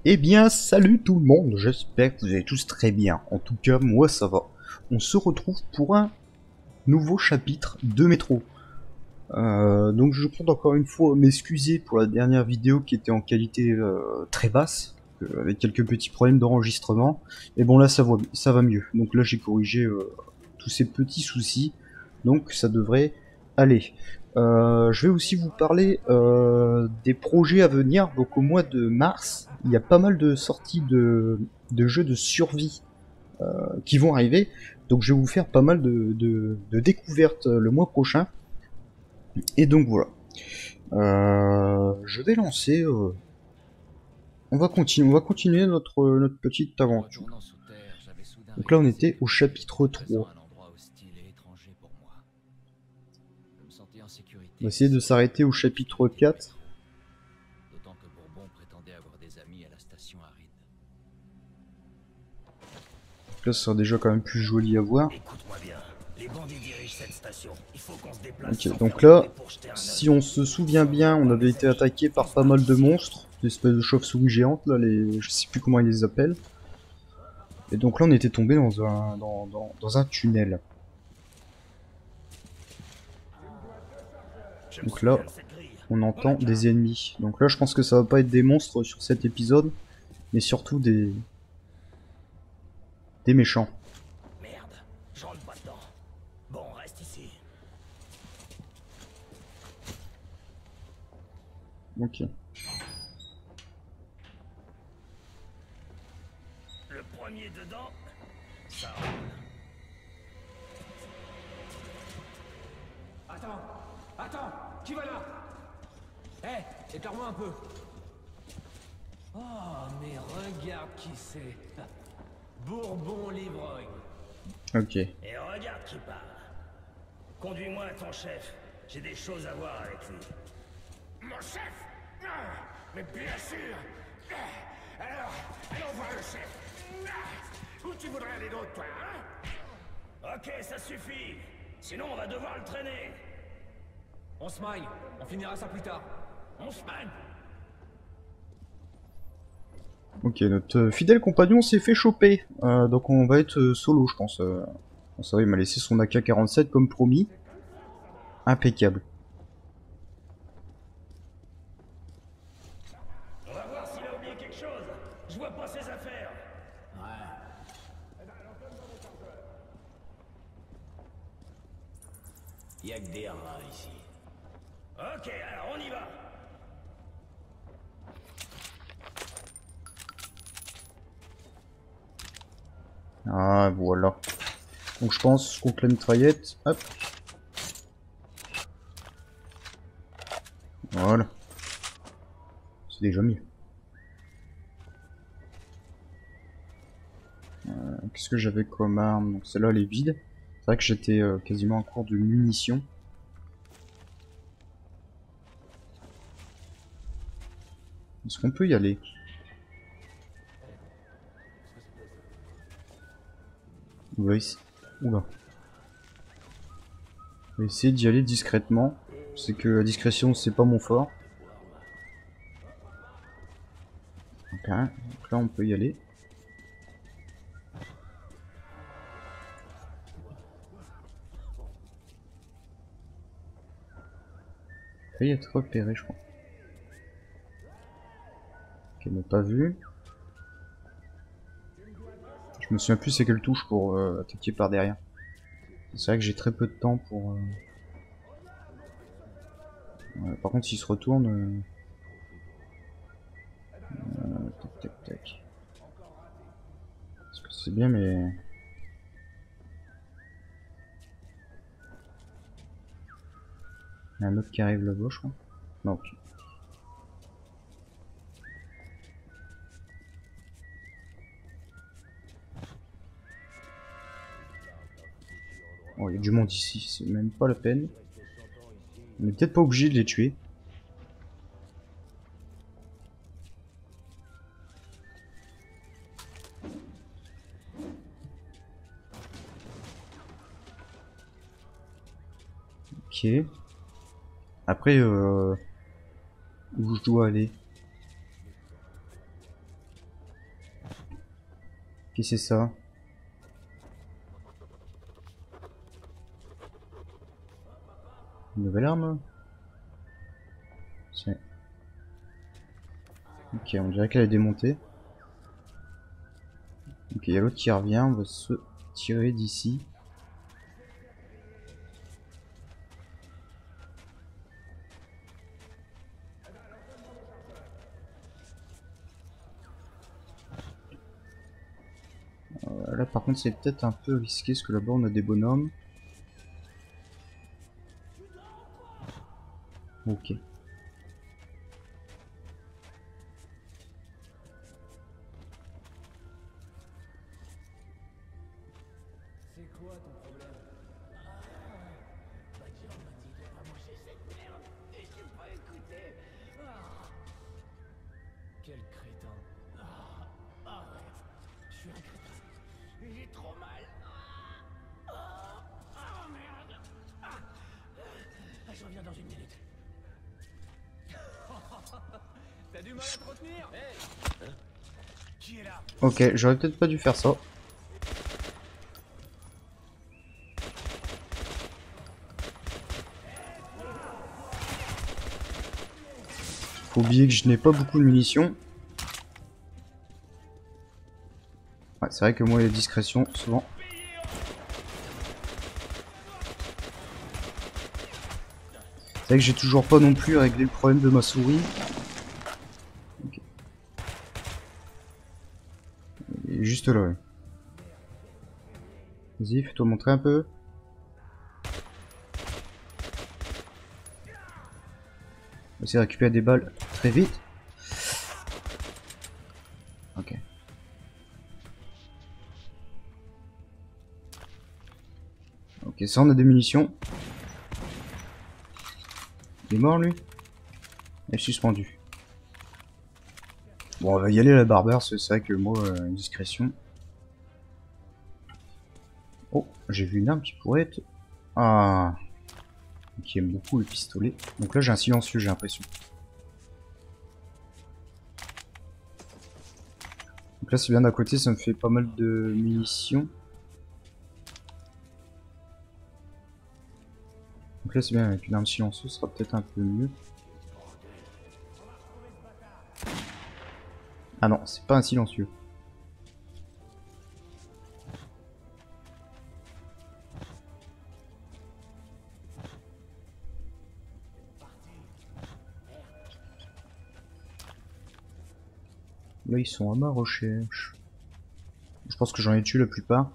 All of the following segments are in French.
Eh bien, salut tout le monde, j'espère que vous allez tous très bien. En tout cas, moi ça va. On se retrouve pour un nouveau chapitre de Métro. Donc je compte encore une fois m'excuser pour la dernière vidéo qui était en qualité très basse, avec quelques petits problèmes d'enregistrement. Et bon là ça va mieux. Donc là j'ai corrigé tous ces petits soucis, donc ça devrait aller. Je vais aussi vous parler des projets à venir. Donc au mois de mars, il y a pas mal de sorties de jeux de survie qui vont arriver. Donc je vais vous faire pas mal de découvertes le mois prochain. Et donc voilà. Je vais lancer. On va continuer notre petite aventure. Retournant sous terre, j'avais soudain Donc là on réalisé était que au j'étais chapitre présent 3. à un endroit hostile et étranger pour moi. Je me sentais en On va sécurité essayer de ici, s'arrêter au dans cette chapitre unité de 4. métro. D'autant que Bourbon prétendait avoir des amis à la station aride. Donc là ce sera déjà quand même plus joli à voir. Écoute-moi bien, les bandits dirigent cette station. Il faut qu'on se déplace Ok, sans faire donc de bruit là, pour jeter un si œil. on se souvient bien, on avait été attaqué par pas mal de monstres, des espèces de chauves-souris géantes, là, je sais plus comment ils les appellent. Et donc là, on était tombé dans un tunnel. Je me Donc là, souviens de cette grille. on On a entend qu'un. des ennemis. Donc là, je pense que ça va pas être des monstres sur cet épisode, mais surtout des méchants. Merde, je rentre pas dedans. Bon, reste ici. Ok. Le premier dedans, ça roule. Attends, attends, qui va là? Éclaire-moi un peu. Oh, mais regarde qui c'est. Bourbon l'ivrogne. Ok. Et regarde qui parle. Conduis-moi à ton chef. J'ai des choses à voir avec lui. Mon chef? Mais bien sûr. Allons voir le chef. Où tu voudrais aller d'autre, toi, hein? Ok, ça suffit. Sinon, on va devoir le traîner. On se maille, on finira ça plus tard. On se mène. Ok, notre fidèle compagnon s'est fait choper. Donc on va être solo, je pense. Bon, ça va, il m'a laissé son AK-47 comme promis. Impeccable. On va voir s'il a oublié quelque chose. Je vois pas ses affaires. Y'a que des rats ici. Ok, alors on y va. Ah, voilà. Donc je pense contre la mitraillette. Hop. Voilà. C'est déjà mieux. Qu'est-ce que j'avais comme arme? Donc celle-là, elle est vide. C'est vrai que j'étais quasiment en cours de munitions. Est-ce qu'on peut y aller? On va essayer. Oula. On va essayer d'y aller discrètement. C'est que la discrétion, c'est pas mon fort. Ok, donc là on peut y aller. Failli être repéré, je crois. Ok, on n'a pas vu. Je me souviens plus c'est quelle touche pour attaquer par derrière. C'est vrai que j'ai très peu de temps pour... Ouais, par contre s'il se retourne... tac tac tac. Parce que c'est bien mais... Il y a un autre qui arrive là-bas je crois. Non, ok. Oh, il y a du monde ici, c'est même pas la peine. On est peut-être pas obligé de les tuer. Ok. Après, où je dois aller? Qu'est-ce que c'est ça? Une nouvelle arme? C'est... Ok, on dirait qu'elle est démontée. Ok, il y a l'autre qui revient, on va se tirer d'ici. Là par contre c'est peut-être un peu risqué parce que là-bas on a des bonhommes. Ok. C'est quoi ton problème? Badger m'a dit de pas manger cette merde et j'ai pas écouté. Quel crétin. Ah ouais, je suis un crétin. J'ai trop mal. Merde. Je reviens dans une minute. T'as du mal à te retenir? Qui est là? Ok, j'aurais peut-être pas dû faire ça. Faut oublier que je n'ai pas beaucoup de munitions. Ouais, c'est vrai que moi, les discrétions, souvent. C'est vrai que j'ai toujours pas non plus réglé le problème de ma souris. Ok. Il est juste là, ouais. Vas-y, fais-toi montrer un peu. On va essayer de récupérer des balles très vite. Ok. Ok, ça on a des munitions. Il est mort lui? Il est suspendu. Bon, on va y aller la barbare, c'est vrai que moi, discrétion. Oh, j'ai vu une arme qui pourrait être... Ah, qui aime beaucoup le pistolet. Donc là j'ai un silencieux, j'ai l'impression. Donc là c'est bien d'à côté, ça me fait pas mal de munitions. Donc là c'est bien, avec une arme silencieuse, ce sera peut-être un peu mieux. Ah non, c'est pas un silencieux. Là ils sont à ma recherche. Je pense que j'en ai tué la plupart.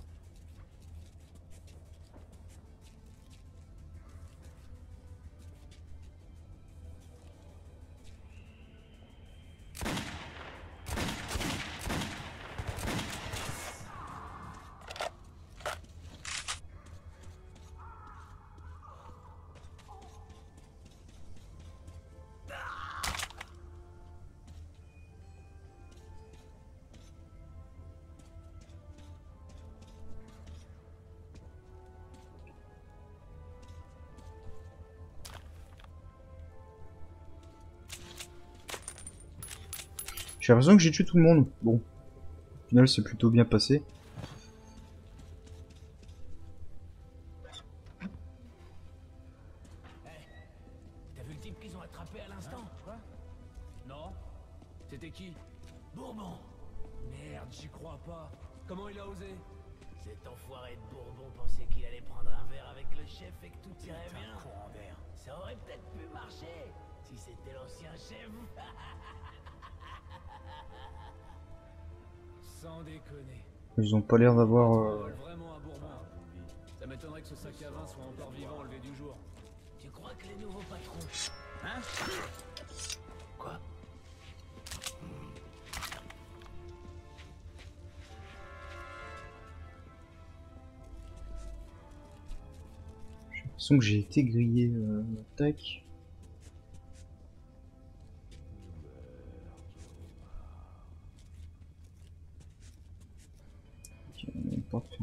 J'ai l'impression que j'ai tué tout le monde. Bon, au final c'est plutôt bien passé. T'as vu le type qu'ils ont attrapé à l'instant? Quoi? Non? C'était qui? Bourbon. Merde, j'y crois pas. Comment il a osé? Cet enfoiré de Bourbon pensait qu'il allait prendre un verre avec le chef et que tout irait bien. Ça aurait peut-être pu marcher si c'était l'ancien chef. Sans déconner. Ils ont pas l'air d'avoir... On vole vraiment un Bourbon. Ça m'étonnerait que ce sac à vin soit encore vivant au lever du jour. Tu crois que les nouveaux patrons... Hein? Quoi? J'ai l'impression que j'ai été grillé. Tac. Ok, on a une porte.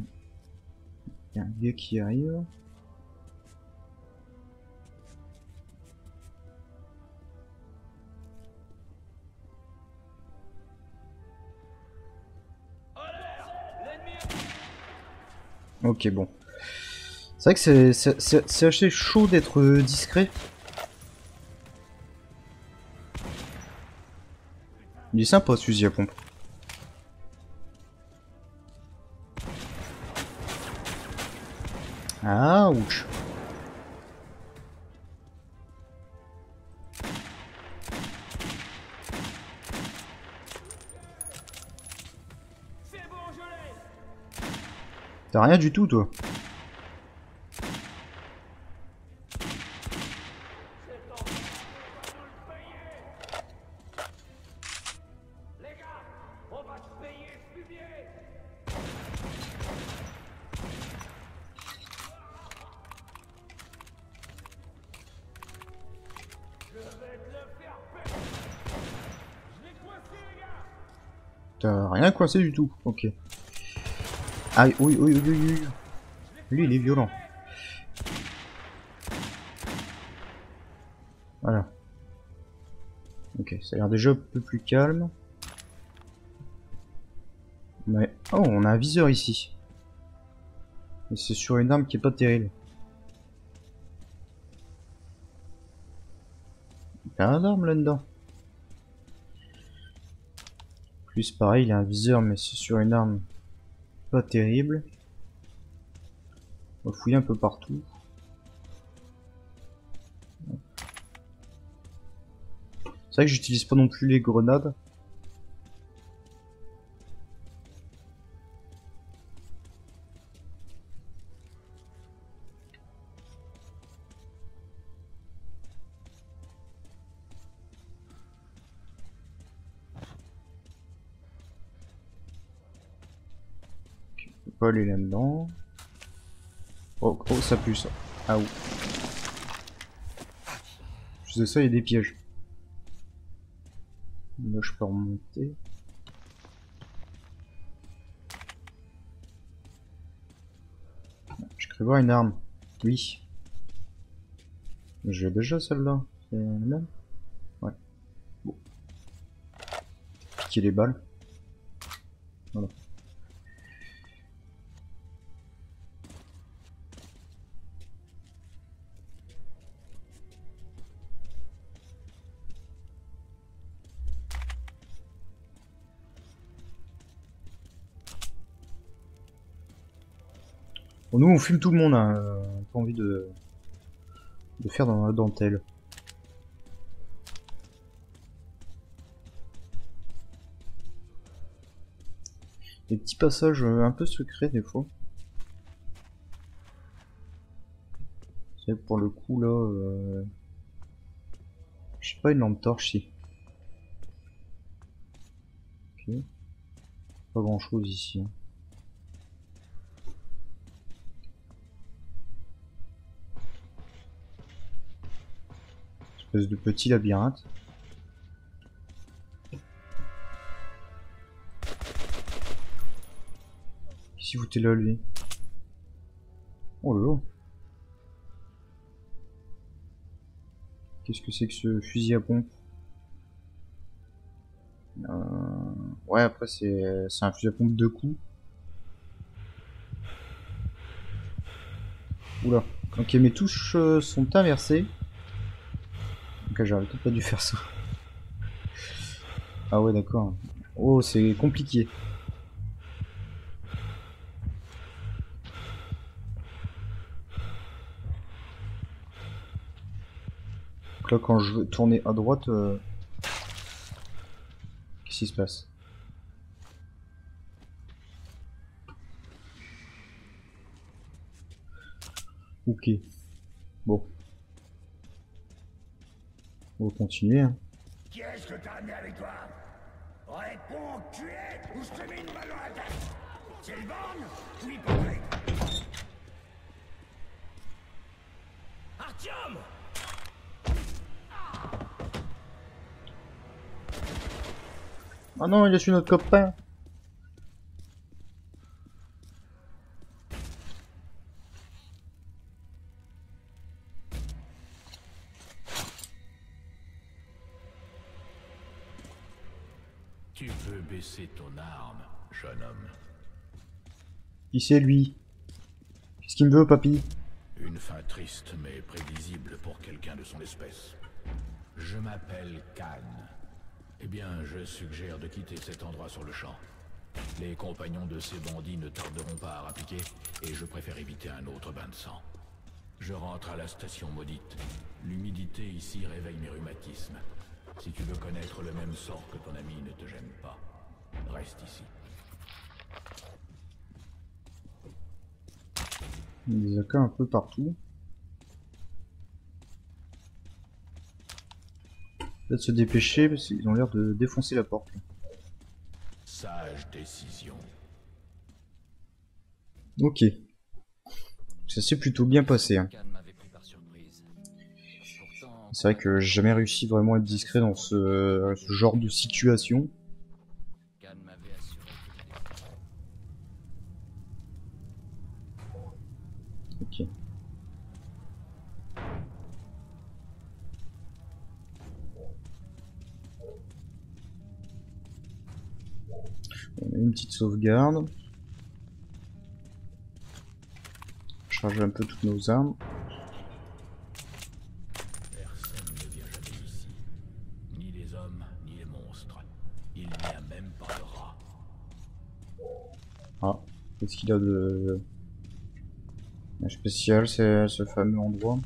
Il y a un vieux qui arrive. Ok, bon. C'est vrai que c'est assez chaud d'être discret. Il est sympa ce fusil à pompe. Ah, ouch. T'as rien du tout, toi. T'as rien coincé du tout. Ok. Ah oui, oui, oui, oui, oui. Lui, il est violent. Voilà. Ok, ça a l'air déjà un peu plus calme. Mais... Oh, on a un viseur ici. Et c'est sur une arme qui est pas terrible. Il y a un arme là-dedans. Plus pareil, il y a un viseur, mais c'est sur une arme pas terrible. On va fouiller un peu partout. C'est vrai que j'utilise pas non plus les grenades. Ok, on peut pas aller là-dedans. Oh, oh, ça pue ça. Ah oui. Je faisais ça, il y a des pièges. Là, je peux remonter. Je crée voir une arme. Oui. J'ai déjà celle-là. C'est la même? Ouais. Bon. Piquer les balles. Voilà. Bon, nous on fume tout le monde, hein. Pas envie de faire dans la dentelle. Des petits passages un peu secrets des fois. C'est pour le coup là. Je sais pas, une lampe torche si. Ok. Pas grand chose ici. Hein. Espèce de petit labyrinthe. Qu'est-ce vous là lui? Oh là là. Qu'est-ce que c'est que ce fusil à pompe? Ouais, après c'est un fusil à pompe de coups. Oula. Ok, mes touches sont inversées. Ok, j'aurais peut-être pas dû faire ça. Ah ouais, d'accord. Oh, c'est compliqué. Donc là, quand je veux tourner à droite, qu'est-ce qui se passe? Ok. Bon. On va continuer. Hein. Qui est-ce que t'as amené avec toi? Réponds, tu es, ou je te mets une balle dans la tête. C'est le borgne ou hypocrite? Artyom! Ah non, il a su notre copain. Tu peux baisser ton arme, jeune homme. Qui c'est lui? Qu'est-ce qu'il me veut, papy? Une fin triste mais prévisible pour quelqu'un de son espèce. Je m'appelle Khan. Eh bien, je suggère de quitter cet endroit sur le champ. Les compagnons de ces bandits ne tarderont pas à rappliquer, et je préfère éviter un autre bain de sang. Je rentre à la station maudite. L'humidité ici réveille mes rhumatismes. Si tu veux connaître le même sort que ton ami, ne te gêne pas. Reste ici. Il y a des AK un peu partout. Peut-être se dépêcher parce qu'ils ont l'air de défoncer la porte. Là. Sage décision. Ok. Ça s'est plutôt bien passé. Hein. Khan m'avait pris par surprise. Pourtant, C'est vrai que j'ai jamais réussi vraiment à être discret dans ce genre de situation. Khan m'avait assuré qu'il était... Ok. On a une petite sauvegarde. Charger un peu toutes nos armes. Personne ne vient jamais ici. Ni les hommes, ni les monstres. Il n'y a même pas de rats. Ah, qu'est-ce qu'il a de spécial, c'est ce fameux endroit.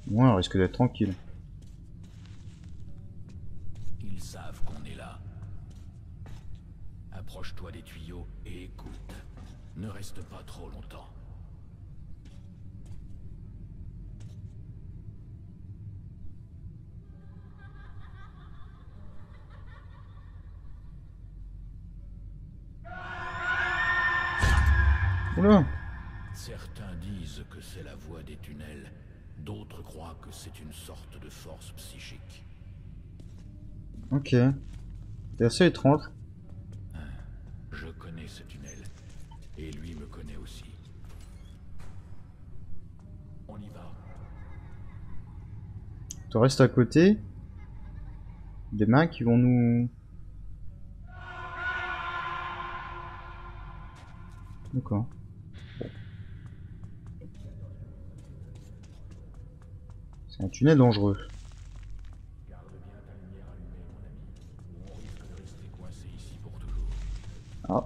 Ouais, on risque d'être tranquille. Ils savent qu'on est là. Approche-toi des tuyaux et écoute. Ne reste pas trop longtemps. Oula! Certains disent que c'est la voie des tunnels. D'autres croient que c'est une sorte de force psychique. Ok. C'est assez étrange. Je connais ce tunnel. Et lui me connaît aussi. On y va. Tu restes à côté. Des mains qui vont nous... D'accord. Bon. C'est un tunnel dangereux. Garde bien ta lumière allumée, mon ami. Ou on risque de rester coincé ici pour toujours. Ah.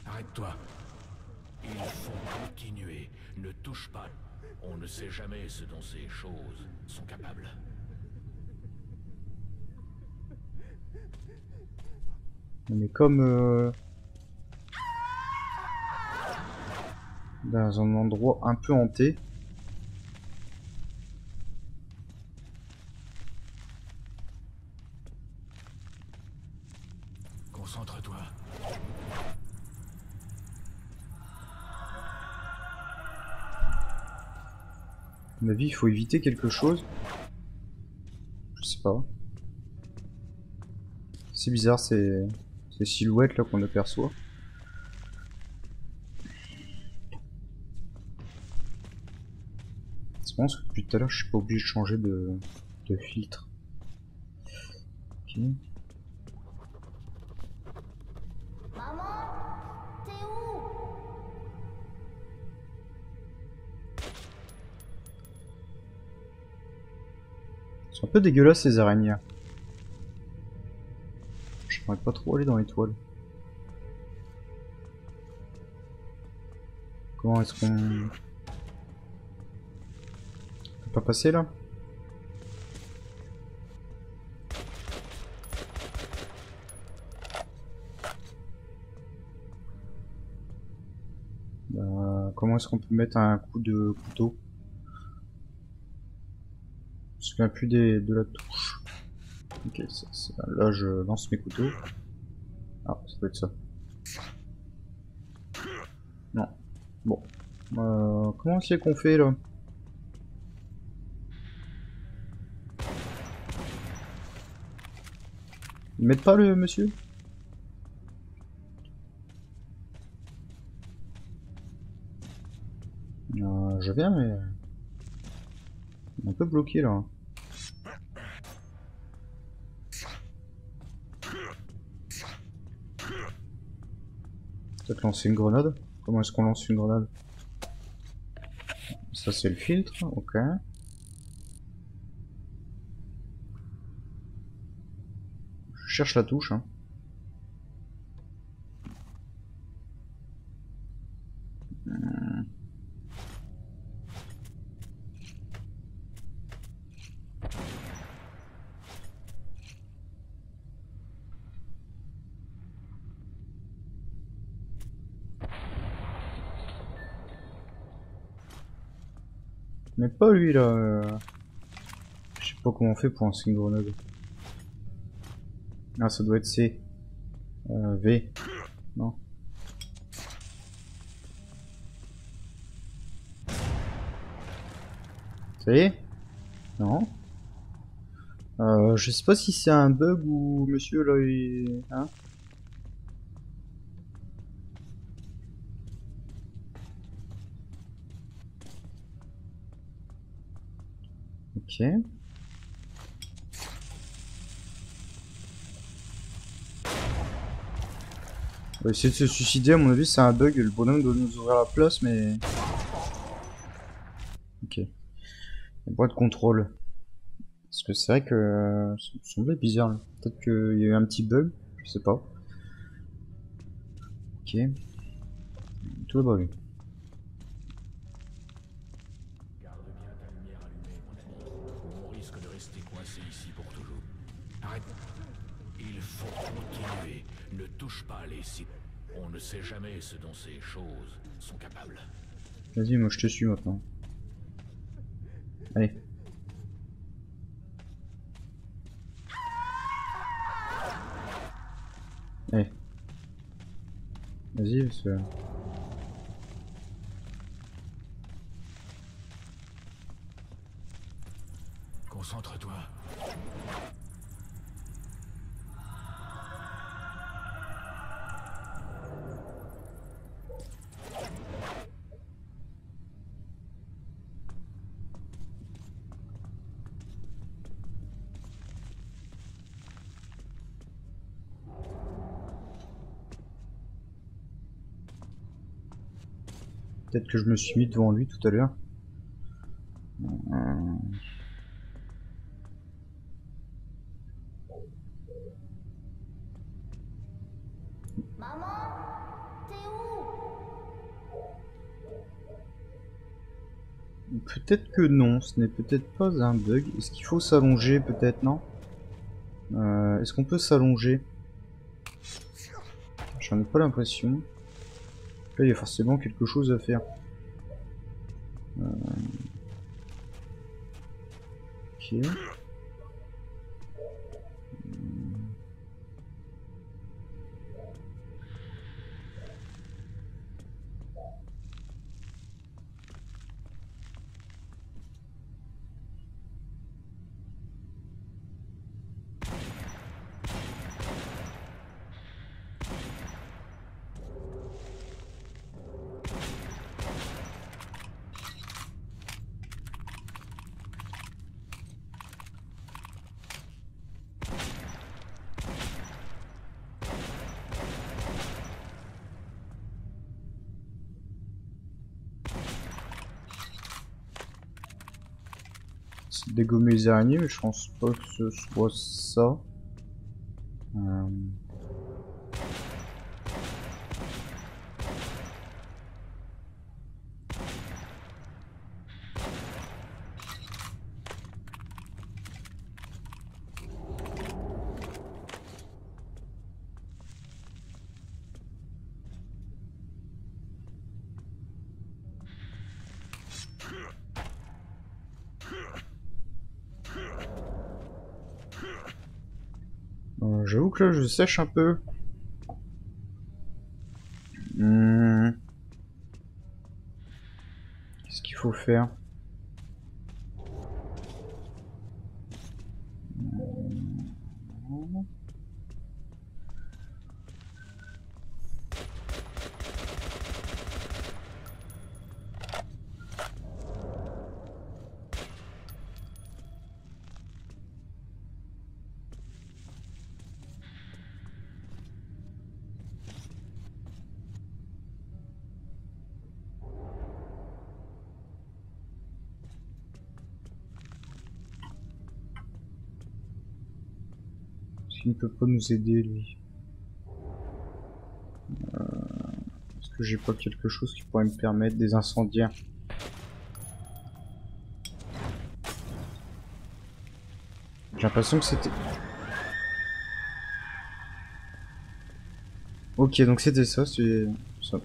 Arrête-toi. Il faut continuer. Ne touche pas. On ne sait jamais ce dont ces choses sont capables. On est comme... dans un endroit un peu hanté. Concentre-toi. À mon avis, il faut éviter quelque chose. Je sais pas. C'est bizarre ces silhouettes là qu'on aperçoit. Je pense que depuis tout à l'heure je suis pas obligé de changer de filtre. Ok. Maman, t'es où? Ils sont un peu dégueulasses ces araignées. J'aimerais pas trop aller dans les toiles. Comment est-ce qu'on... peut pas passer là? Comment est-ce qu'on peut mettre un coup de couteau? Je me souviens plus de la touche. Ok, là je lance mes couteaux. Ah, ça doit être ça. Non. Bon. Comment c'est qu'on fait là? Ils mettent pas le monsieur? Je viens mais... on est un peu bloqué là. Peut-être lancer une grenade. Comment est-ce qu'on lance une grenade? Ça c'est le filtre, ok. Je cherche la touche, hein. Mais pas lui là. Je sais pas comment on fait pour lancer une grenade. Ah, ça doit être C. V. Non. Ça y est? Non. Je sais pas si c'est un bug ou monsieur là il... Hein? Ok. On va essayer de se suicider, à mon avis c'est un bug, le bonhomme doit nous ouvrir la place mais... Ok. Boîte de contrôle. Parce que c'est vrai que ça me semblait bizarre là. Peut-être qu'il y a eu un petit bug, je sais pas. Ok. Tout va bien. Garde bien ta lumière allumée, mon ami. On risque de rester coincé ici pour toujours. Arrête. Il faut continuer. Ne touche pas les cibles. On ne sait jamais ce dont ces choses sont capables. Vas-y, moi je te suis maintenant. Allez. Allez. Vas-y, parce que... Concentre-toi. Peut-être que je me suis mis devant lui tout à l'heure. Maman, t'es où? Peut-être que non, ce n'est peut-être pas un bug. Est-ce qu'il faut s'allonger peut-être, non? Est-ce qu'on peut s'allonger? J'en ai pas l'impression. Là, il y a forcément quelque chose à faire. Ok. C'est dégommer les araignées, mais je pense pas que ce soit ça. J'avoue que là, je sèche un peu. Qu'est-ce qu'il faut faire? Est-ce qu'il ne peut pas nous aider, lui? Est-ce que j'ai pas quelque chose qui pourrait me permettre des incendiaires? J'ai l'impression que c'était... Ok, donc c'était ça, c'est... Ça va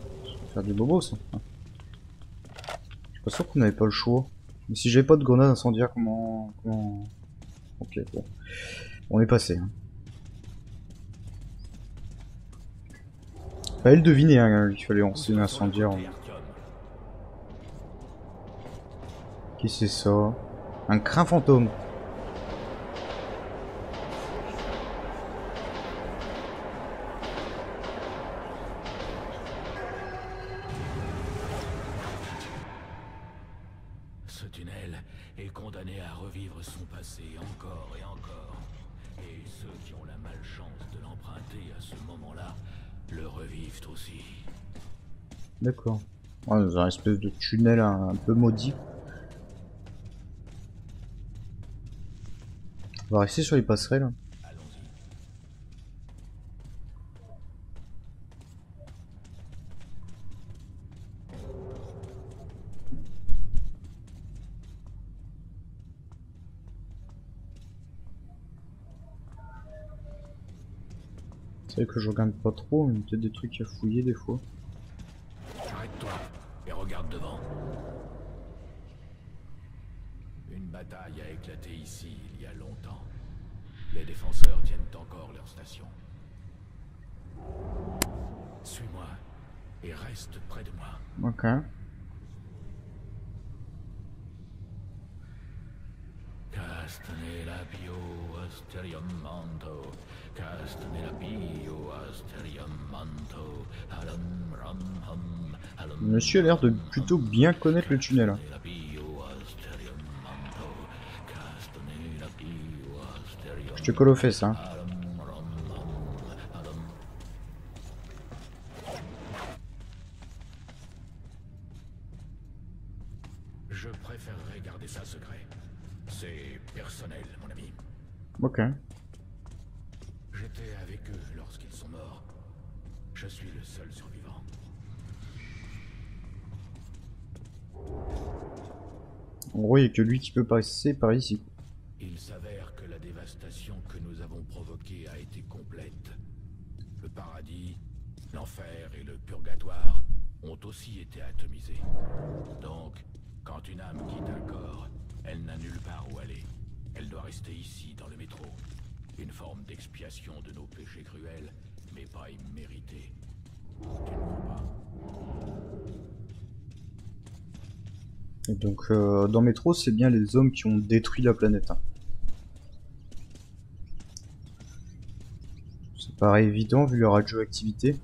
faire du bobo, ça. Je suis pas sûr qu'on n'avait pas le choix. Mais si j'avais pas de grenade incendiaire, comment... Ok, bon. On est passé. Hein. Fallait le deviner, hein, qu'il fallait lancer une incendiaire. Qui c'est ça? Un crin fantôme. Ce tunnel est condamné à revivre son passé encore et encore. Et ceux qui ont la malchance de l'emprunter à ce moment-là le revivent aussi. D'accord. Ouais, dans un espèce de tunnel un peu maudit. On va rester sur les passerelles. Allons-y. C'est vrai que je regarde pas trop, mais il y a peut-être des trucs à fouiller des fois. Arrête-toi et regarde devant. Une bataille a éclaté ici il y a longtemps. Les défenseurs tiennent encore leur station. Suis-moi et reste près de moi. Ok. Castane la bio asterium manto. Castane la bio asterium manto. Alum ram hum. Alum. Monsieur a l'air de plutôt bien connaître le tunnel. Hein. La bio asterium manto. Castane la bio asterium. Je te colle aux fesses, hein. Alum ram hum. Alum. Je préférerais garder ça secret. C'est personnel, mon ami. Ok. J'étais avec eux lorsqu'ils sont morts. Je suis le seul survivant. En gros, il n'y a que lui qui peut passer par ici. Il s'avère que la dévastation que nous avons provoquée a été complète. Le paradis, l'enfer et le purgatoire ont aussi été atomisés. Donc, quand une âme quitte un corps, elle n'a nulle part où aller. Elle doit rester ici, dans le métro. Une forme d'expiation de nos péchés cruels, mais pas imméritée. Tu ne crois pas? Et donc, dans Métro, c'est bien les hommes qui ont détruit la planète. Hein. Ça paraît évident vu leur radioactivité.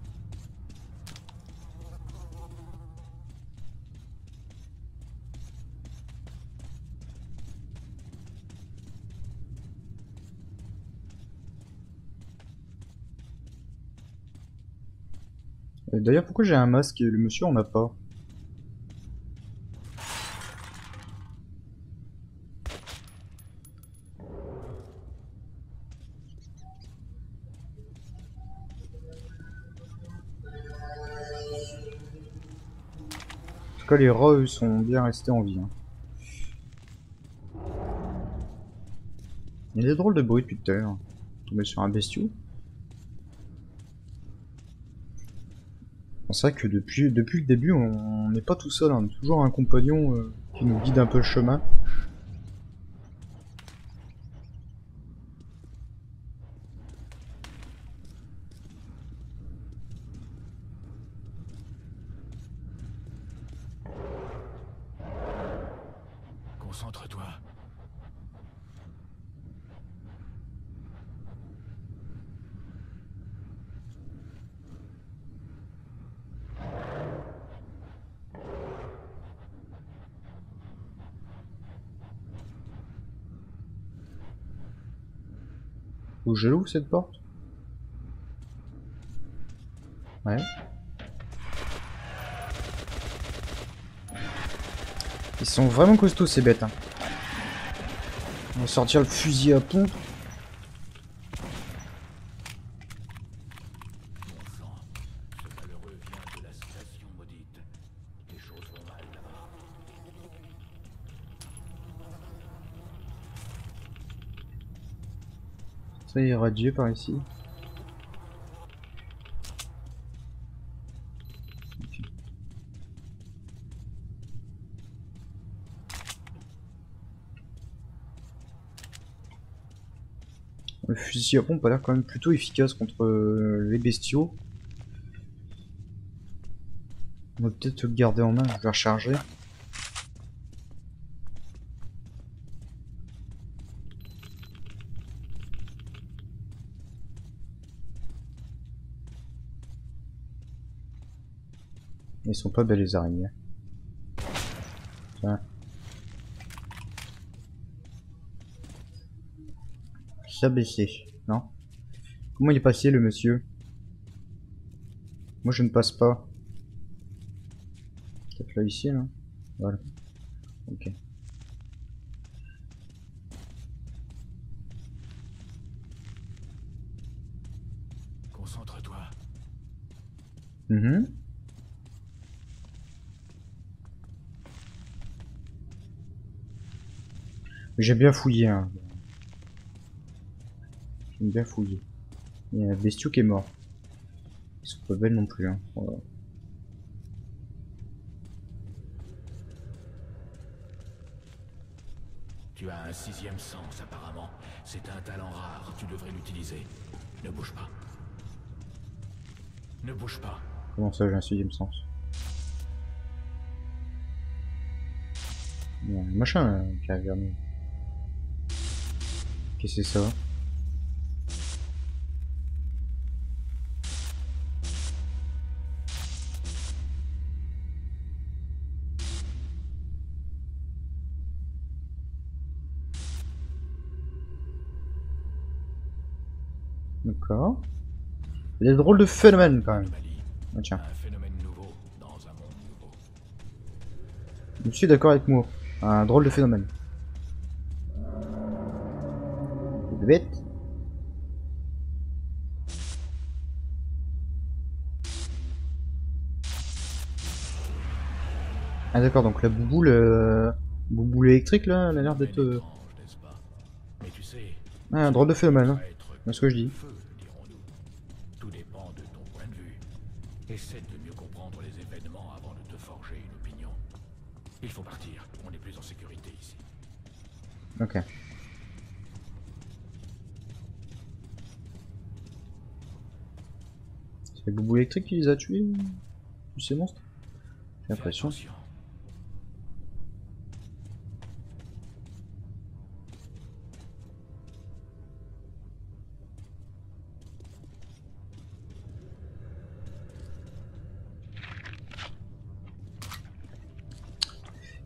Et d'ailleurs, pourquoi j'ai un masque et le monsieur en a pas? En tout cas, les rats, eux, sont bien restés en vie. Hein. Il y a des drôles de bruit depuis tout à l'heure. Tomber sur un bestiau. C'est vrai que depuis le début, on n'est pas tout seul, hein. On a toujours un compagnon qui nous guide un peu le chemin. Concentre-toi. Faut que je l'ouvre cette porte? Ouais. Ils sont vraiment costauds ces bêtes. Hein. On va sortir le fusil à pompe. très irradié par ici. Ok. Le fusil à pompe a l'air quand même plutôt efficace contre les bestiaux. On va peut-être le garder en main, je vais recharger. Ils sont pas belles les araignées. Tiens. Ça baissé, non? Comment il est passé le monsieur? Moi je ne passe pas. Peut-être là ici là. Voilà. Ok. Concentre-toi. Mhm. J'ai bien fouillé hein. J'ai bien fouillé. Il y a un bestiau qui est mort. Ils sont pas belles non plus hein. Voilà. Tu as un sixième sens apparemment. C'est un talent rare, tu devrais l'utiliser. Ne bouge pas. Ne bouge pas. Comment ça j'ai un sixième sens? Il y a un machin qui a vers nous. Qu'est-ce que c'est ça? D'accord. Il y a des drôles de phénomènes quand même. Anomalie. Ah, tiens. Un phénomène nouveau dans un monde nouveau. Je suis d'accord avec moi. Un drôle de phénomène. Des bêtes. Ah d'accord, donc la bouboule électrique là, elle a l'air d'être... Étrange, n'est-ce pas? Mais tu sais, Ah, un drôle de phénomène, hein. va être C'est ce que je dis. feu, dirons-nous. Tout dépend de ton point de vue. Essaie de mieux comprendre les événements avant de te forger une opinion. Il faut partir, on n'est plus en sécurité ici. Ok. C'est les boubous électriques qui les a tués, tous ces monstres? J'ai l'impression. Fais attention.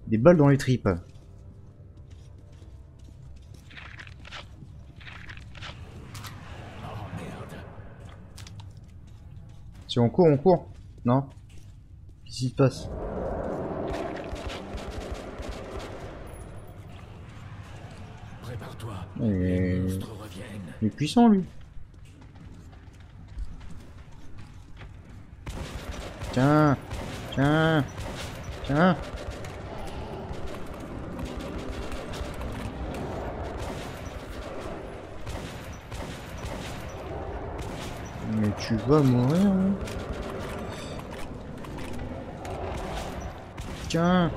Des balles dans les tripes. Oh merde. Si on court, on court. Non? Qu'est-ce qui se passe? Prépare-toi. Et- Les monstres reviennent. Il est puissant lui. Tiens, tiens, tiens. Mais tu vas mourir. Hein. Tiens,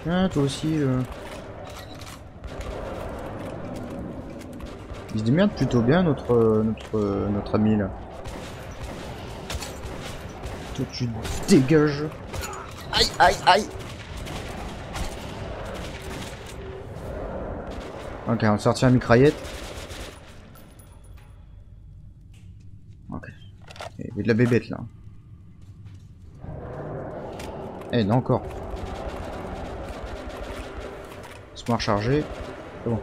tiens, toi aussi. Il se démerde plutôt bien notre ami là. Toi tu dégages. Aïe aïe aïe. Ok, on sortit un mitraillette. Ok. Il y a de la bébête là. Eh non encore. Laisse-moi recharger. C'est bon.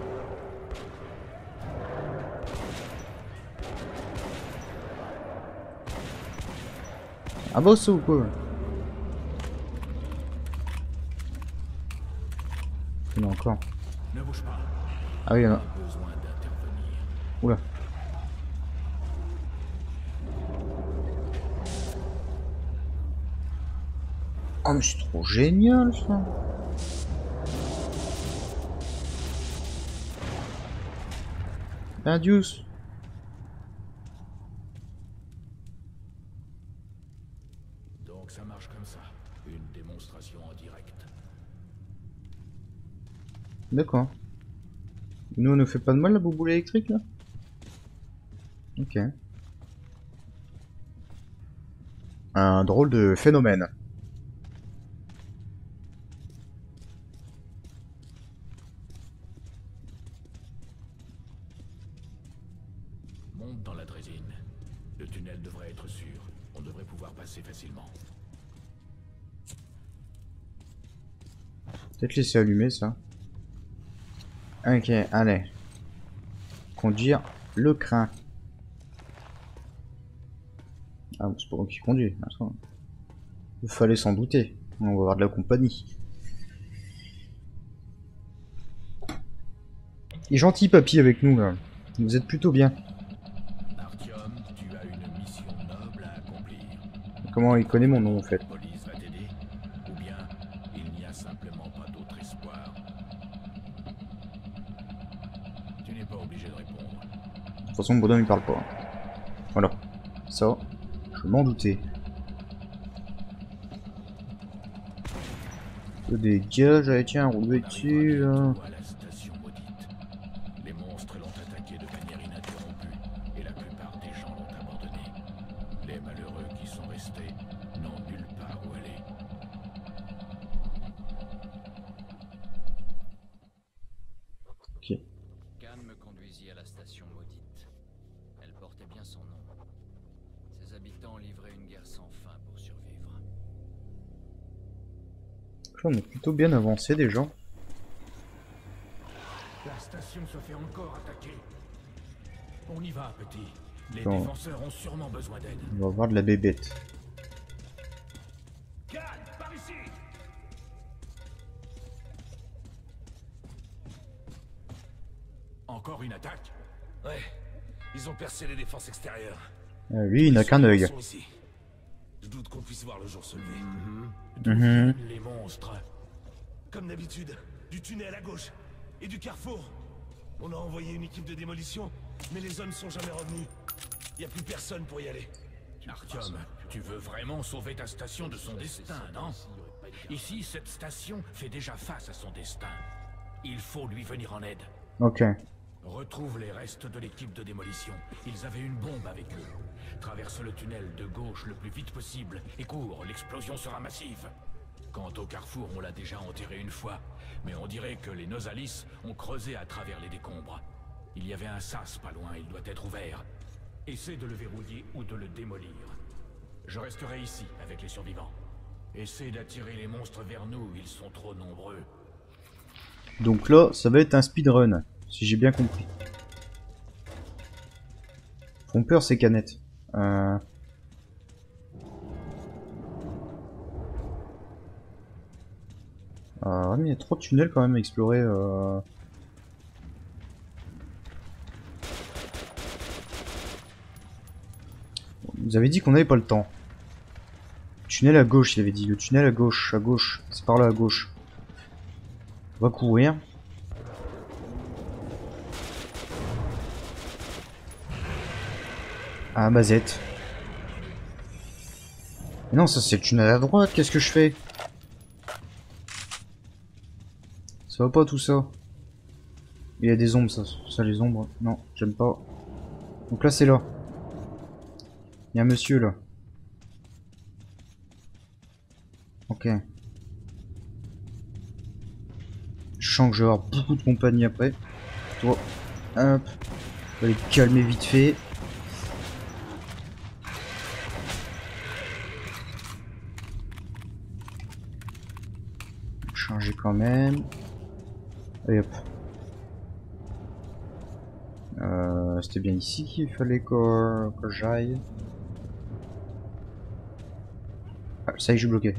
Ah boss ou quoi? Il y en a encore. Ne bouge pas. Ah oui, il y en a. Besoin d'intervenir. Oula. Oh mais c'est trop génial ça. Adios. D'accord. Nous, on ne fait pas de mal la bouboule électrique là? Ok. Un drôle de phénomène. Monte dans la drésine. Le tunnel devrait être sûr. On devrait pouvoir passer facilement. Peut-être laisser allumer ça. Ok, allez. Conduire le train. Ah, c'est pas moi qui conduis. Attends. Il fallait s'en douter. On va avoir de la compagnie. Il est gentil, papy, avec nous, là. Vous êtes plutôt bien. Artyom, tu as une mission noble à accomplir. Comment il connaît mon nom, en fait? La police va t'aider, ou bien il n'y a simplement pas d'autre espoir. Tu n'es pas obligé de répondre. De toute façon, le bonhomme, il parle pas. Voilà. Ça, je m'en doutais. Des gages, allez, tiens, rouler dessus, là. À la station maudite. Les monstres l'ont attaqué de manière ininterrompue, et la plupart des gens l'ont abandonné. Les malheureux qui sont restés n'ont nulle part où aller. Ok. Khan me conduisit à la station maudite. Elle portait bien son nom. Ses habitants livraient une guerre sans fin pour survivre. Là, on est plutôt bien avancé déjà. La station se fait encore attaquer. On y va, petit. Les Attends. défenseurs ont sûrement besoin d'aide. On va voir de la bébête. Khan, par ici! Encore une attaque? Ouais, ils ont percé les défenses extérieures. Lui, il n'a qu'un œil. Ils sont ici. Je doute qu'on puisse voir le jour se lever. Mhm. Les monstres. Comme d'habitude, du tunnel à gauche et du carrefour. On a envoyé une équipe de démolition, mais les hommes sont jamais revenus. Y a plus personne pour y aller. Artyom, tu veux vraiment sauver ta station de son destin, non? Ici, cette station fait déjà face à son destin. Il faut lui venir en aide. Ok. Retrouve les restes de l'équipe de démolition. Ils avaient une bombe avec eux. Traverse le tunnel de gauche le plus vite possible et cours, l'explosion sera massive. Quant au carrefour, on l'a déjà enterré une fois, mais on dirait que les Nosalis ont creusé à travers les décombres. Il y avait un sas pas loin, il doit être ouvert. Essaie de le verrouiller ou de le démolir. Je resterai ici avec les survivants. Essaie d'attirer les monstres vers nous, ils sont trop nombreux. Donc là, ça va être un speedrun, si j'ai bien compris. Font peur ces canettes. Mais il y a trop de tunnels quand même à explorer. Vous avez dit qu'on n'avait pas le temps. Tunnel à gauche, il avait dit. Le tunnel à gauche, c'est par là à gauche. On va courir. Ah, Mazette. Mais non, ça c'est le tunnel à droite, qu'est-ce que je fais? Ça va pas tout ça. Il y a des ombres, ça les ombres. Non, j'aime pas. Donc là c'est là. Il y a un monsieur là. Ok. Je sens que je vais avoir beaucoup de compagnie après. Toi, hop. On va les calmer vite fait. Changer quand même. Et hop. C'était bien ici qu'il fallait que j'aille. Ah, ça y est, j'ai bloqué.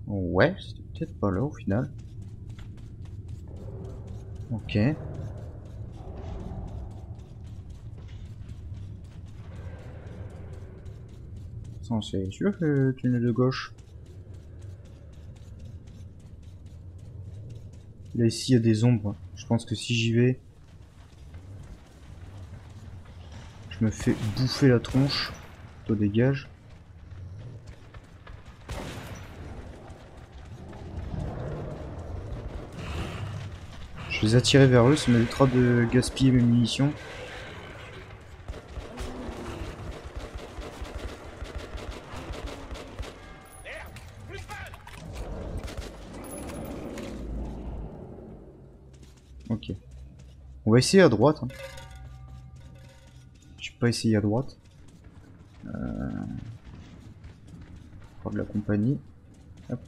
Ouais, c'était peut-être pas là au final. Ok. Ça, c'est sûr que le tunnel de gauche. Là, ici, il y a des ombres. Je pense que si j'y vais, je me fais bouffer la tronche. Toi, dégage. Je vais les attirer vers eux, ça m'évitera de gaspiller mes munitions. Ok. On va essayer à droite. Hein. Je vais pas essayer à droite. Pour de la compagnie. Hop.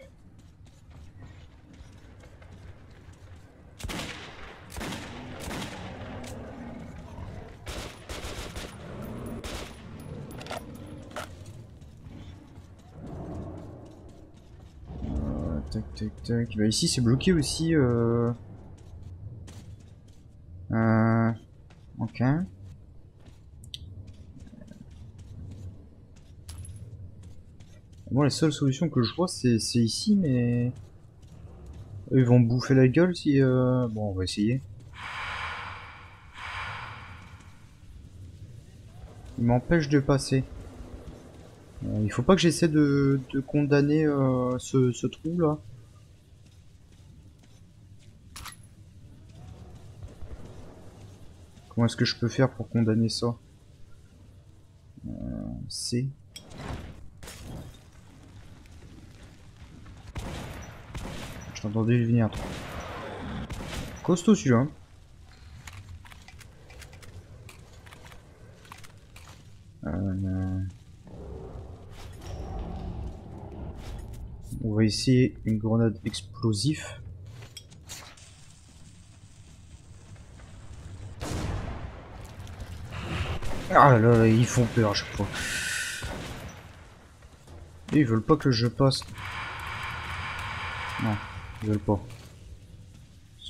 Tac tac tac. Bah ici c'est bloqué aussi. Ok. Moi la seule solution que je vois c'est ici, mais eux, ils vont me bouffer la gueule si bon on va essayer. Ils m'empêchent de passer. Il faut pas que j'essaie de condamner ce trou là. Comment est-ce que je peux faire pour condamner ça? C. Je t'entendais venir. Costaud celui-là. On va essayer une grenade explosive. Ah là là, ils font peur à chaque fois. Et ils veulent pas que je passe. Non, ils veulent pas.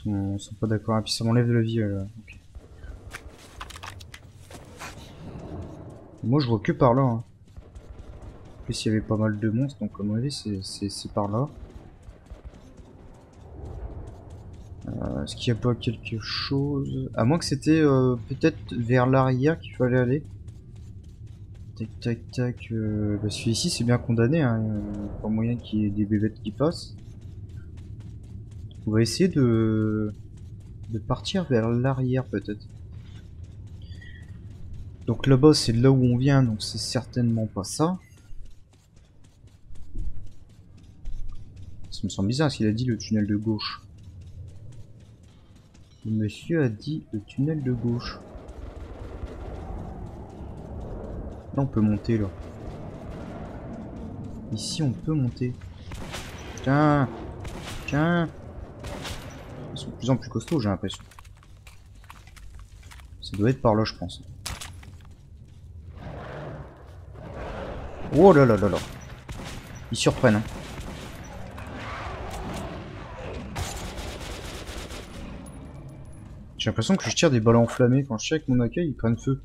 Ils sont pas d'accord. Et puis ça m'enlève de la vie. Okay. Moi je vois que par là. Hein. En plus il y avait pas mal de monstres, donc à mon avis c'est par là. Est-ce qu'il n'y a pas quelque chose? À moins que c'était peut-être vers l'arrière qu'il fallait aller. Tac tac tac. Bah celui-ci c'est bien condamné, hein. Pas moyen qu'il y ait des bébêtes qui passent. On va essayer de partir vers l'arrière peut-être. Donc là-bas c'est là où on vient, donc c'est certainement pas ça. Ça me semble bizarre, parce qu'il a dit le tunnel de gauche. Le monsieur a dit le tunnel de gauche. Là on peut monter là. Ici on peut monter. Tiens. Tiens. Ils sont de plus en plus costauds j'ai l'impression. Ça doit être par là je pense. Oh là là là là. Ils surprennent hein. J'ai l'impression que je tire des balles enflammées. Quand je tire avec mon accueil, ils prennent feu.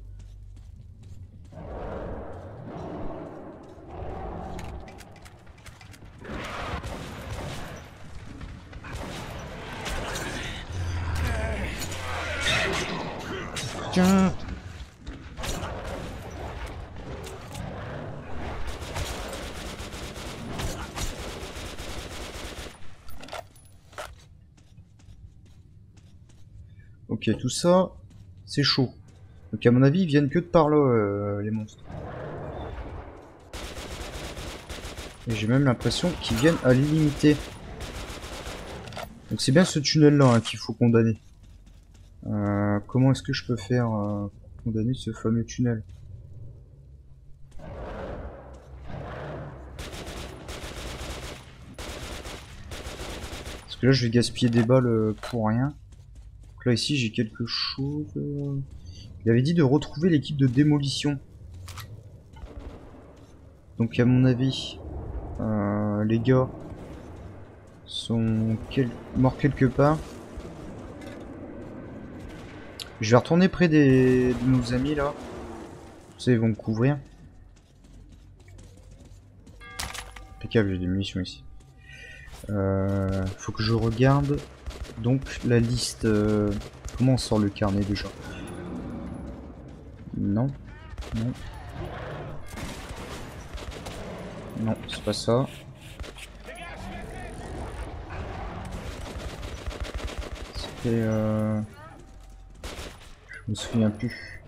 Tiens. Ok, tout ça, c'est chaud. Donc à mon avis, ils viennent que de par là, les monstres. Et j'ai même l'impression qu'ils viennent à l'illimité. Donc c'est bien ce tunnel-là hein, qu'il faut condamner. Comment est-ce que je peux faire pour condamner ce fameux tunnel? Parce que là, je vais gaspiller des balles pour rien. Là ici j'ai quelque chose. Il avait dit de retrouver l'équipe de démolition. Donc à mon avis, les gars sont morts quelque part. Je vais retourner près de nos amis là. Ça ils vont me couvrir. Impeccable, j'ai des munitions ici. Faut que je regarde. Donc la liste, comment on sort le carnet déjà? Non, non, non, c'est pas ça. C'est Je me souviens plus.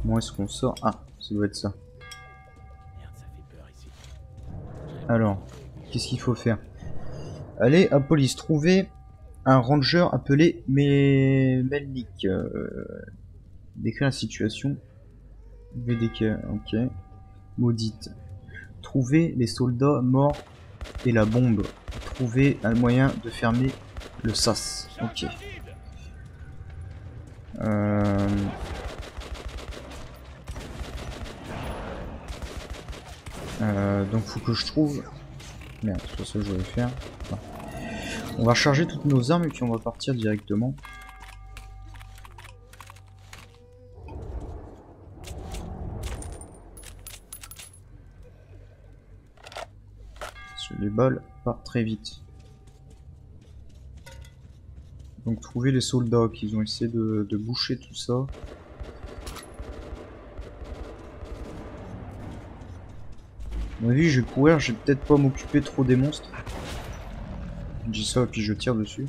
Comment est-ce qu'on sort? Ah, ça doit être ça. Merde, ça fait peur ici. Alors, qu'est-ce qu'il faut faire? Allez à police, trouver un ranger appelé Melnik. Décrire la situation. VDK, ok. Maudite. Trouver les soldats morts et la bombe. Trouver un moyen de fermer le sas. Ok. Donc faut que je trouve... Merde, c'est pas ça que je voulais faire. Non. On va recharger toutes nos armes et puis on va partir directement. Parce que les balles partent très vite. Donc trouver les soldats qui ont essayé de boucher tout ça. À mon avis, je vais courir, je vais peut-être pas m'occuper trop des monstres. Je dis ça et puis je tire dessus.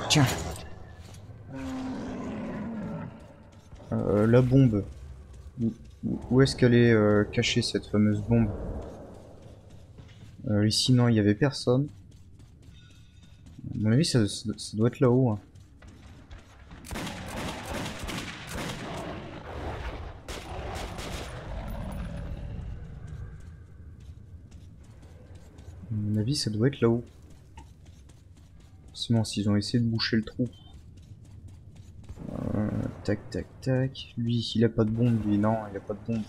Tiens. La bombe. Où est-ce qu'elle est cachée, cette fameuse bombe? Ici, non, il n'y avait personne. À mon avis, ça doit être là-haut. Hein. À mon avis, ça doit être là-haut. Sinon, s'ils ont essayé de boucher le trou. Tac, tac, tac. Lui, il a pas de bombe, lui. Non, il a pas de bombe.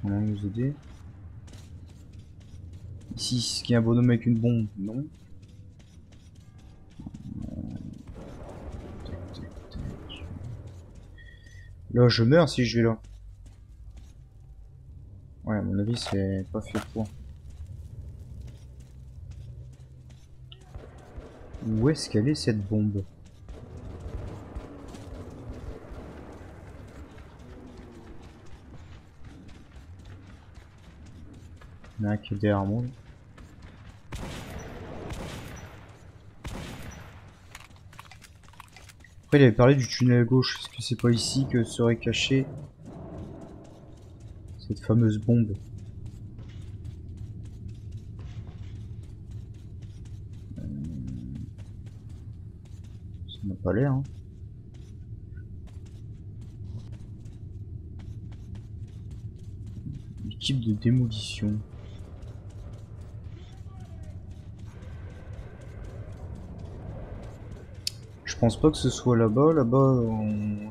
On va nous aider. Ici, est-ce qu'il y a un bonhomme avec une bombe? Non. Tac, tac, tac. Là, je meurs si je vais là. Ouais, à mon avis, c'est pas fait pour. Où est-ce qu'elle est cette bombe? Il y en a un qui est derrière moi. Après, il avait parlé du tunnel à gauche. Est-ce que c'est pas ici que serait cachée cette fameuse bombe? Ça n'a pas l'air, hein. Équipe de démolition. Je pense pas que ce soit là-bas. Là-bas,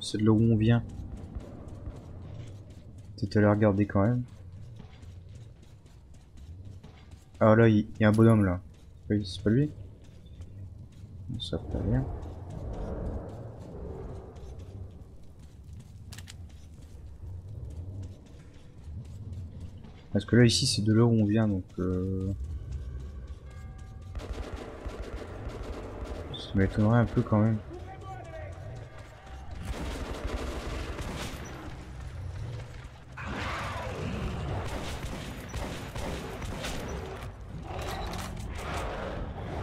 c'est de là où on vient. Peut-être aller regarder quand même. Ah là, il y a un bonhomme là. C'est pas lui? Non, ça pas bien. Parce que là, ici, c'est de là où on vient, donc... Ça m'étonnerait un peu quand même.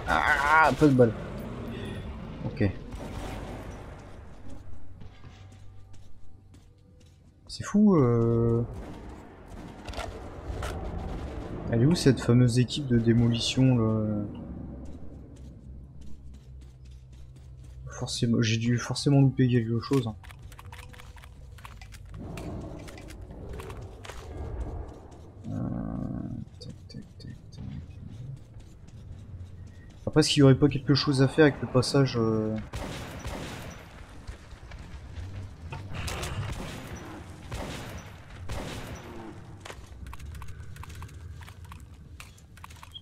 Ah, pas de balle. Ok. C'est fou. Elle est où cette fameuse équipe de démolition là? Forcément, j'ai dû forcément louper quelque chose. Hein. Tac, tac, tac, tac. Après, est-ce qu'il n'y aurait pas quelque chose à faire avec le passage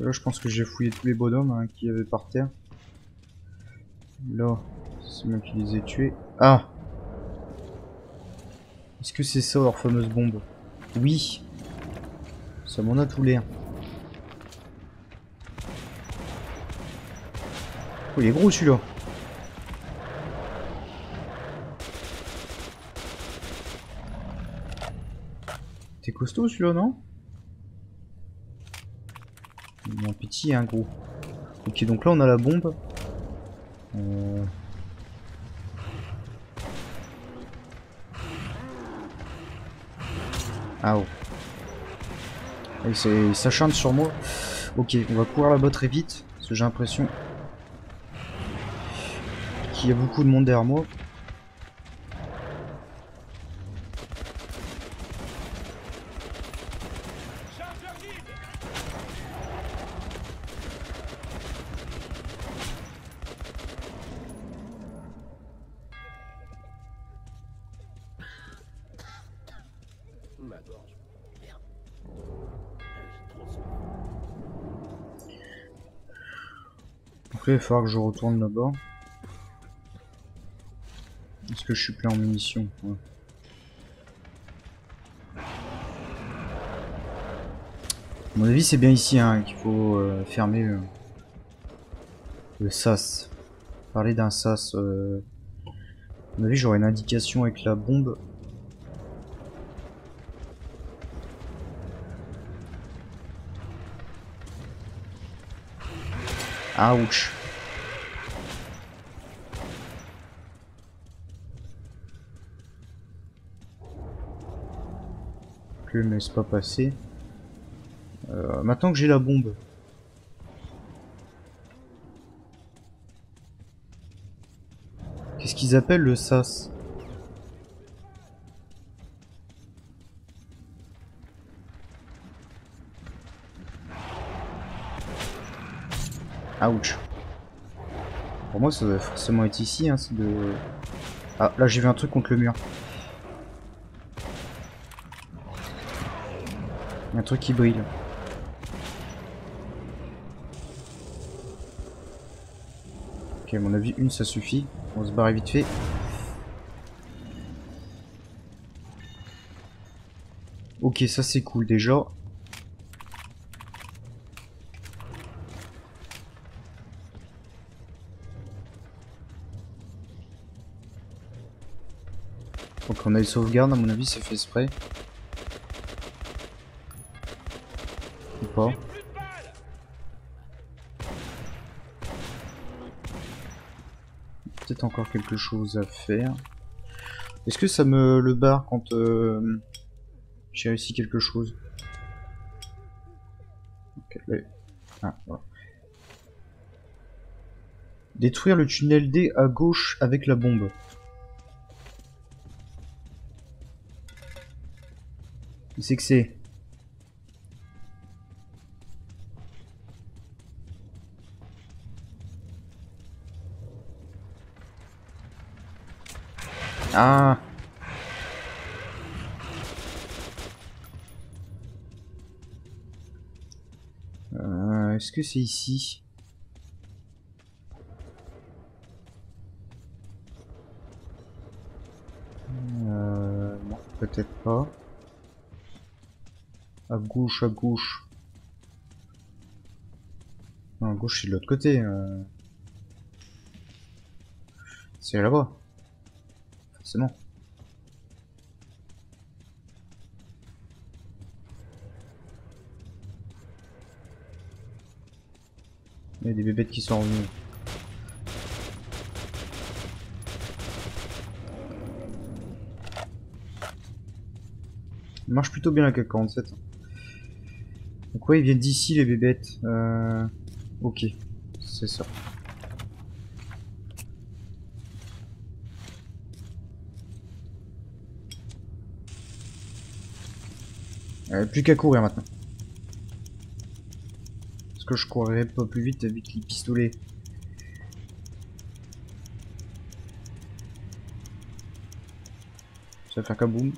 Là, je pense que j'ai fouillé tous les bonhommes hein, qu'il y avait par terre. Là, c'est moi qui les ai tués. Ah! Est-ce que c'est ça leur fameuse bombe? Oui! Ça m'en a tout l'air. Oh, il est gros celui-là! était costaud celui-là, non? Il est un petit et un gros. Ok, donc là on a la bombe. Ah oh. Il s'acharne sur moi. Ok, on va courir là-bas très vite. Parce que j'ai l'impression qu'il y a beaucoup de monde derrière moi. Ma gorge. Merde. J'ai trop soif. Donc là il va falloir que je retourne là-bas. Est-ce que je suis plein en munitions? Ouais. À mon avis c'est bien ici hein, qu'il faut fermer le sas. Parler d'un sas. À mon avis j'aurai une indication avec la bombe. Ouch. Que ne laisse pas passer. Maintenant que j'ai la bombe. Qu'est-ce qu'ils appellent le sas? Ouch. Pour moi ça doit forcément être ici hein, c'est de... Ah là j'ai vu un truc contre le mur. Il y a un truc qui brille. Ok à mon avis une ça suffit. On va se barrer vite fait. Ok ça c'est cool déjà. Donc on a les sauvegardes, à mon avis c'est fait exprès. Ou pas. Peut-être encore quelque chose à faire. Est-ce que ça me le barre quand j'ai réussi quelque chose? Okay, là. Ah, voilà. Détruire le tunnel D à gauche avec la bombe. Qui c'est que c'est? Ah! Est-ce que c'est ici? Non, peut-être pas. À gauche, à gauche. Non, à gauche c'est de l'autre côté. C'est là-bas. Forcément. Il y a des bébêtes qui sont revenus. Il marche plutôt bien la K-47. Donc ouais, ils viennent d'ici les bébêtes. Ok, c'est ça. Plus qu'à courir maintenant. Parce que je courrais pas plus vite avec les pistolets. Ça va faire kaboum.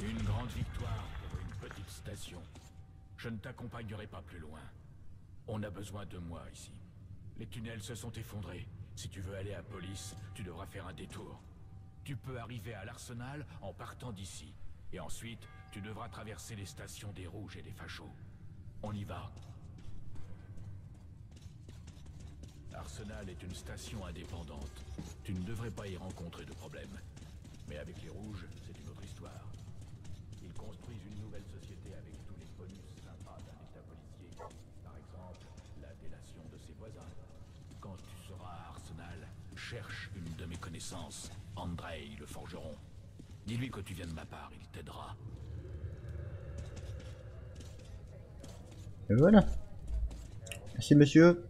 Une grande victoire pour une petite station. Je ne t'accompagnerai pas plus loin. On a besoin de moi ici. Les tunnels se sont effondrés. Si tu veux aller à Police, tu devras faire un détour. Tu peux arriver à l'arsenal en partant d'ici. Et ensuite, tu devras traverser les stations des Rouges et des Fachos. On y va. Arsenal est une station indépendante. Tu ne devrais pas y rencontrer de problème. Mais avec les Rouges, c'est une autre histoire. Ils construisent une nouvelle société avec tous les bonus sympas d'un état policier. Par exemple, la délation de ses voisins. Quand tu seras à Arsenal, cherche une de mes connaissances, Andrei le forgeron. Dis-lui que tu viens de ma part, il t'aidera. Et voilà. Merci monsieur.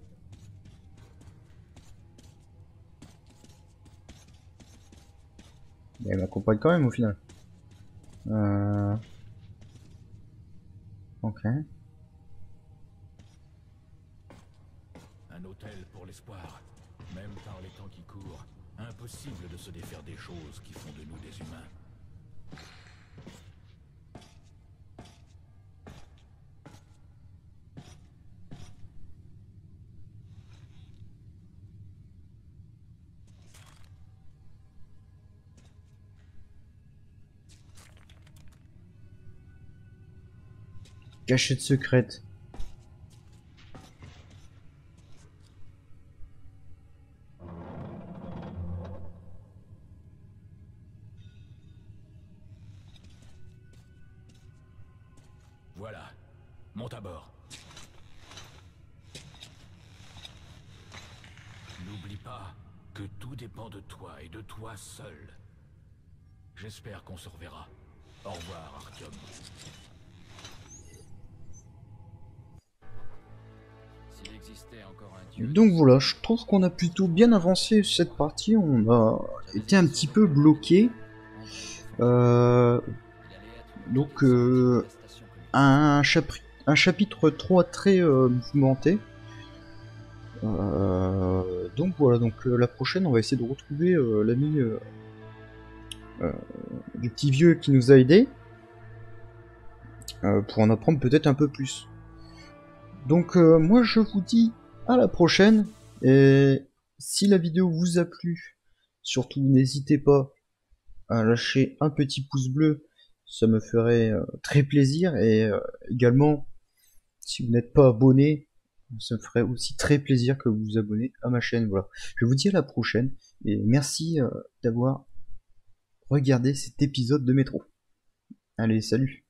Elle m'accompagne quand même au final. Ok. Un hôtel pour l'espoir. Même par les temps qui courent, impossible de se défaire des choses qui font de nous des humains. Cachette secrète. Voilà. Monte à bord. N'oublie pas que tout dépend de toi et de toi seul. J'espère qu'on se reverra. Au revoir, Artyom. S'il existait encore un dieu... Donc voilà, je trouve qu'on a plutôt bien avancé cette partie. On a été un petit peu bloqué. Donc un chapitre 3 très mouvementé. Donc voilà, donc la prochaine on va essayer de retrouver l'ami du petit vieux qui nous a aidé pour en apprendre peut-être un peu plus. Donc moi je vous dis à la prochaine, et si la vidéo vous a plu, surtout n'hésitez pas à lâcher un petit pouce bleu, ça me ferait très plaisir, et également si vous n'êtes pas abonné, ça me ferait aussi très plaisir que vous vous abonnez à ma chaîne. Voilà, je vous dis à la prochaine, et merci d'avoir regardé cet épisode de Métro. Allez, salut!